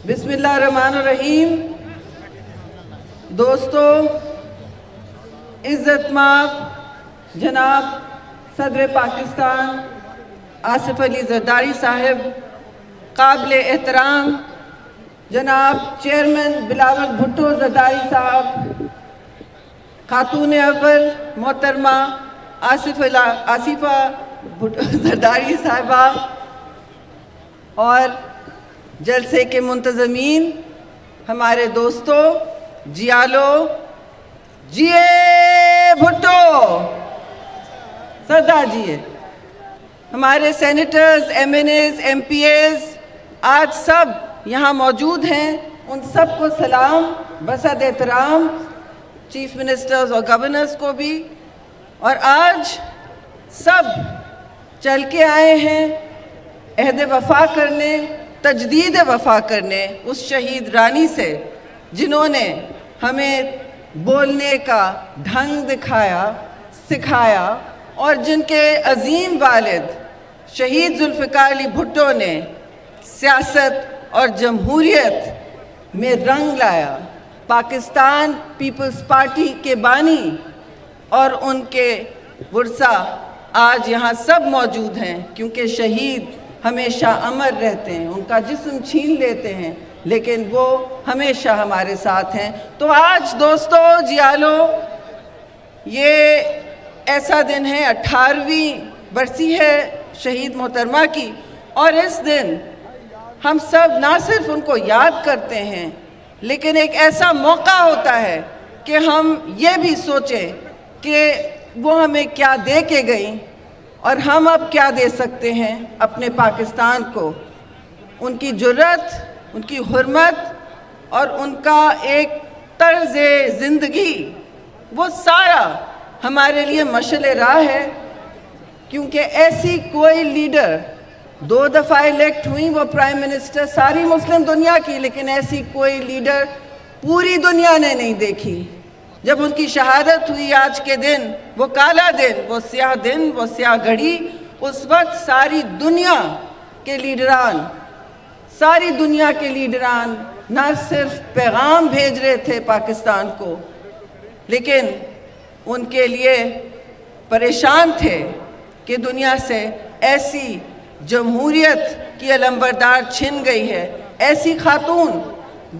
بسم اللہ الرحمن الرحیم. دوستو، عزت مآب جناب صدر پاکستان آصف علی زرداری صاحب، قابل احترام جناب چیئرمین بلاول بھٹو زرداری صاحب، خاتون اول محترمہ آصفہ بھٹو زرداری صاحبہ، اور جلسے کے منتظمین، ہمارے دوستو، جیالو، جیے بھٹو، سردار جیے، ہمارے senators, M N As, M P As, آج سب یہاں موجود ہیں. ان سب کو سلام، بسد احترام، چیف منسٹرز اور گورنرز کو بھی. اور آج سب چل کے آئے ہیں عہد وفا کرنے، تجدید وفا کرنے اس شہید رانی سے، جنہوں نے ہمیں بولنے کا ڈھنگ دکھایا، سکھایا، اور جن کے عظیم والد شہید ذوالفقار علی بھٹو نے سیاست اور جمہوریت میں رنگ لایا. پاکستان پیپلز پارٹی کے بانی اور ان کے ورثہ آج یہاں سب موجود ہیں، کیونکہ شہید ہمیشہ امر رہتے ہیں. ان کا جسم چھین لیتے ہیں لیکن وہ ہمیشہ ہمارے ساتھ ہیں. تو آج دوستو، جیالو، یہ ایسا دن ہے، 18ویں برسی ہے شہید محترمہ کی، اور اس دن ہم سب نہ صرف ان کو یاد کرتے ہیں، لیکن ایک ایسا موقع ہوتا ہے کہ ہم یہ بھی سوچیں کہ وہ ہمیں کیا دے کے گئیں اور ہم اب کیا دے سکتے ہیں اپنے پاکستان کو. ان کی جرأت، ان کی حرمت اور ان کا ایک طرز زندگی، وہ سارا ہمارے لیے مشعل راہ ہے. کیونکہ ایسی کوئی لیڈر، 2 دفعہ الیکٹ ہوئیں وہ پرائم منسٹر ساری مسلم دنیا کی، لیکن ایسی کوئی لیڈر پوری دنیا نے نہیں دیکھی. جب ان کی شہادت ہوئی آج کے دن، وہ کالا دن، وہ سیاہ دن، وہ سیاہ گھڑی، اس وقت ساری دنیا کے لیڈران نہ صرف پیغام بھیج رہے تھے پاکستان کو، لیکن ان کے لیے پریشان تھے کہ دنیا سے ایسی جمہوریت کی علمبردار چھن گئی ہے، ایسی خاتون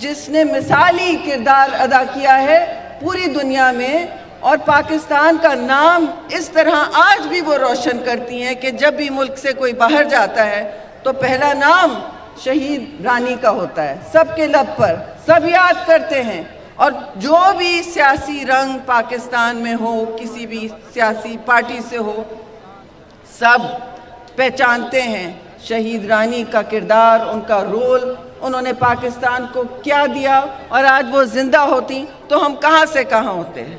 جس نے مثالی کردار ادا کیا ہے پوری دنیا میں، اور پاکستان کا نام اس طرح آج بھی وہ روشن کرتی ہیں کہ جب بھی ملک سے کوئی باہر جاتا ہے تو پہلا نام شہید رانی کا ہوتا ہے، سب کے لب پر، سب یاد کرتے ہیں. اور جو بھی سیاسی رنگ پاکستان میں ہو، کسی بھی سیاسی پارٹی سے ہو، سب پہچانتے ہیں شہید رانی کا کردار، ان کا رول، انہوں نے پاکستان کو کیا دیا. اور آج وہ زندہ ہوتی تو ہم کہاں سے کہاں ہوتے ہیں.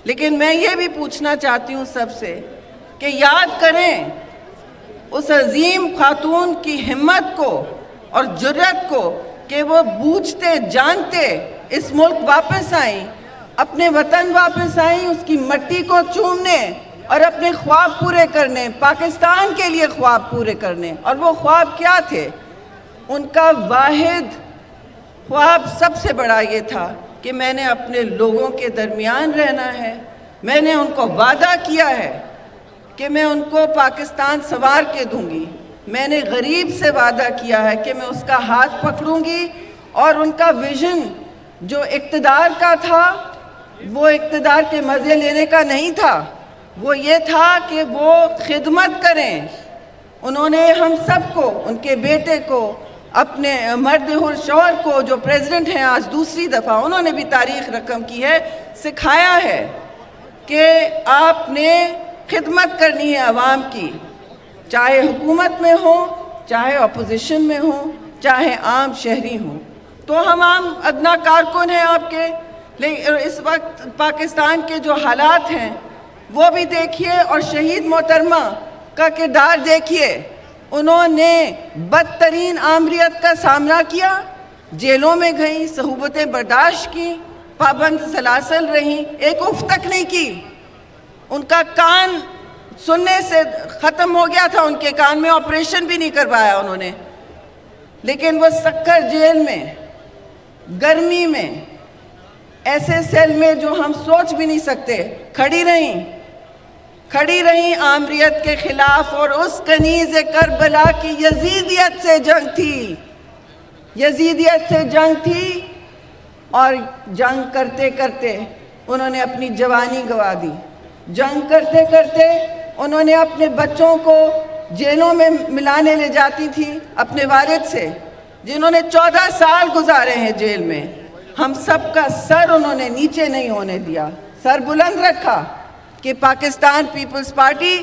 لیکن میں یہ بھی پوچھنا چاہتی ہوں سب سے کہ یاد کریں اس عظیم خاتون کی ہمت کو اور جرأت کو کہ وہ بوجھتے جانتے اس ملک واپس آئیں، اپنے وطن واپس آئیں، اس کی مٹی کو چومنے اور اپنے خواب پورے کرنے، پاکستان کے لیے خواب پورے کرنے. اور وہ خواب کیا تھے؟ ان کا واحد خواب سب سے بڑا یہ تھا کہ میں نے اپنے لوگوں کے درمیان رہنا ہے. میں نے ان کو وعدہ کیا ہے کہ میں ان کو پاکستان سنوار کے دوں گی. میں نے غریب سے وعدہ کیا ہے کہ میں اس کا ہاتھ پکڑوں گی، اور ان کا ویژن جو اقتدار کا تھا، وہ اقتدار کے مزے لینے کا نہیں تھا، وہ یہ تھا کہ وہ خدمت کریں. انہوں نے ہم سب کو، ان کے بیٹے کو، اپنے مرد الشور کو جو پریزیڈنٹ ہیں آج دوسری دفعہ، انہوں نے بھی تاریخ رقم کی ہے، سکھایا ہے کہ آپ نے خدمت کرنی ہے عوام کی، چاہے حکومت میں ہو، چاہے اپوزیشن میں ہو، چاہے عام شہری ہوں. تو ہم عام ادنا کارکن ہیں آپ کے، لیکن اس وقت پاکستان کے جو حالات ہیں وہ بھی دیکھیے، اور شہید محترمہ کا کردار دیکھیے. انہوں نے بدترین آمریت کا سامنا کیا، جیلوں میں گئیں، صعوبتیں برداشت کی، پابند سلاسل رہیں، ایک اف تک نہیں کی. ان کا کان سننے سے ختم ہو گیا تھا، ان کے کان میں آپریشن بھی نہیں کروایا انہوں نے. لیکن وہ سکر جیل میں گرمی میں ایسے سیل میں جو ہم سوچ بھی نہیں سکتے کھڑی رہیں آمریت کے خلاف، اور اس کنیز کربلا کی یزیدیت سے جنگ تھی اور جنگ کرتے کرتے انہوں نے اپنی جوانی گوا دی. جنگ کرتے کرتے انہوں نے اپنے بچوں کو جیلوں میں ملانے لے جاتی تھی اپنے والد سے، جنہوں نے 14 سال گزارے ہیں جیل میں. ہم سب کا سر انہوں نے نیچے نہیں ہونے دیا، سر بلند رکھا کہ پاکستان پیپلز پارٹی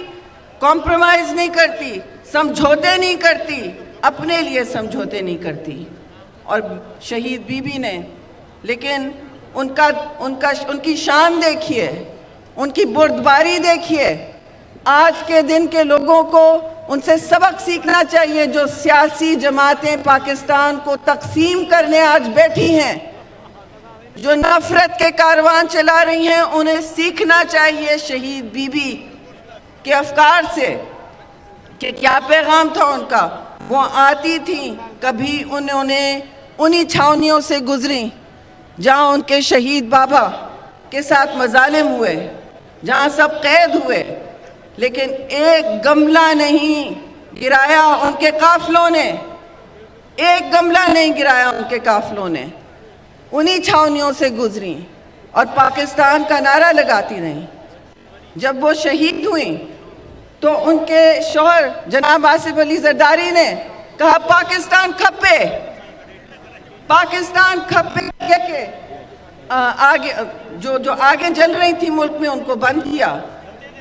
کمپرومائز نہیں کرتی، سمجھوتے نہیں کرتی، اپنے لیے سمجھوتے نہیں کرتی. اور شہید بی بی نے، لیکن ان کی شان دیکھیے، ان کی بردباری دیکھیے. آج کے دن کے لوگوں کو ان سے سبق سیکھنا چاہیے جو سیاسی جماعتیں پاکستان کو تقسیم کرنے آج بیٹھی ہیں، جو نفرت کے کاروان چلا رہی ہیں. انہیں سیکھنا چاہیے شہید بی بی کے افکار سے کہ کیا پیغام تھا ان کا. وہ آتی تھیں، کبھی انہوں نے انہی چھاونیوں سے گزری جہاں ان کے شہید بابا کے ساتھ مظالم ہوئے، جہاں سب قید ہوئے، لیکن ایک گملہ نہیں گرایا ان کے قافلوں نے، ایک گملہ نہیں گرایا ان کے قافلوں نے. انہی چھاونیوں سے گزری اور پاکستان کا نعرہ لگاتی رہیں. جب وہ شہید ہوئیں تو ان کے شوہر جناب آصف علی زرداری نے کہا پاکستان کھپے کہ آگے جو آگے جل رہی تھی ملک میں ان کو بند کیا.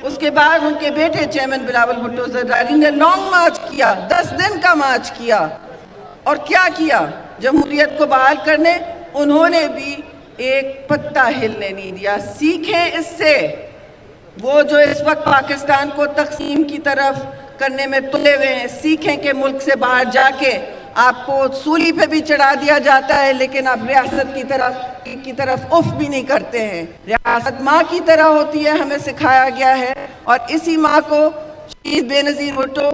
اس کے بعد ان کے بیٹے چیئرمین بلاول بھٹو زرداری نے لانگ مارچ کیا، 10 دن کا مارچ کیا. اور کیا کیا؟ جمہوریت کو بحال کرنے انہوں نے بھی ایک پتا ہلنے نہیں دیا. سیکھیں اس سے. وہ جو اس وقت پاکستان کو تقسیم کی طرف کرنے میں تلے ہوئے ہیں، سیکھیں کہ ملک سے باہر جا کے آپ کو سولی پہ بھی چڑھا دیا جاتا ہے، لیکن آپ ریاست کی طرف اف بھی نہیں کرتے ہیں. ریاست ماں کی طرح ہوتی ہے، ہمیں سکھایا گیا ہے، اور اسی ماں کو شہید بے نظیر بھٹو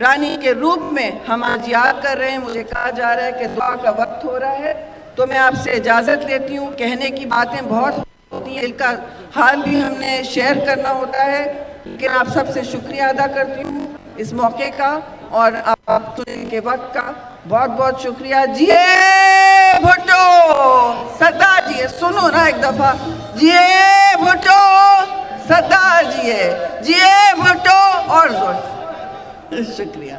رانی کے روپ میں ہم آج یاد کر رہے ہیں. مجھے کہا جا رہا ہے کہ دعا کا وقت ہو رہا ہے، تو میں آپ سے اجازت لیتی ہوں. کہنے کی باتیں بہت ہوتی ہیں، ان کا حال بھی ہم نے شیئر کرنا ہوتا ہے، لیکن آپ سب سے شکریہ ادا کرتی ہوں اس موقع کا اور آپ سننے کے وقت کا. بہت بہت شکریہ. جیے بھٹو سردار جی، سنو نا ایک دفعہ. جیے بھٹو سردار جی، جیے بھٹو. اور زور. شکریہ.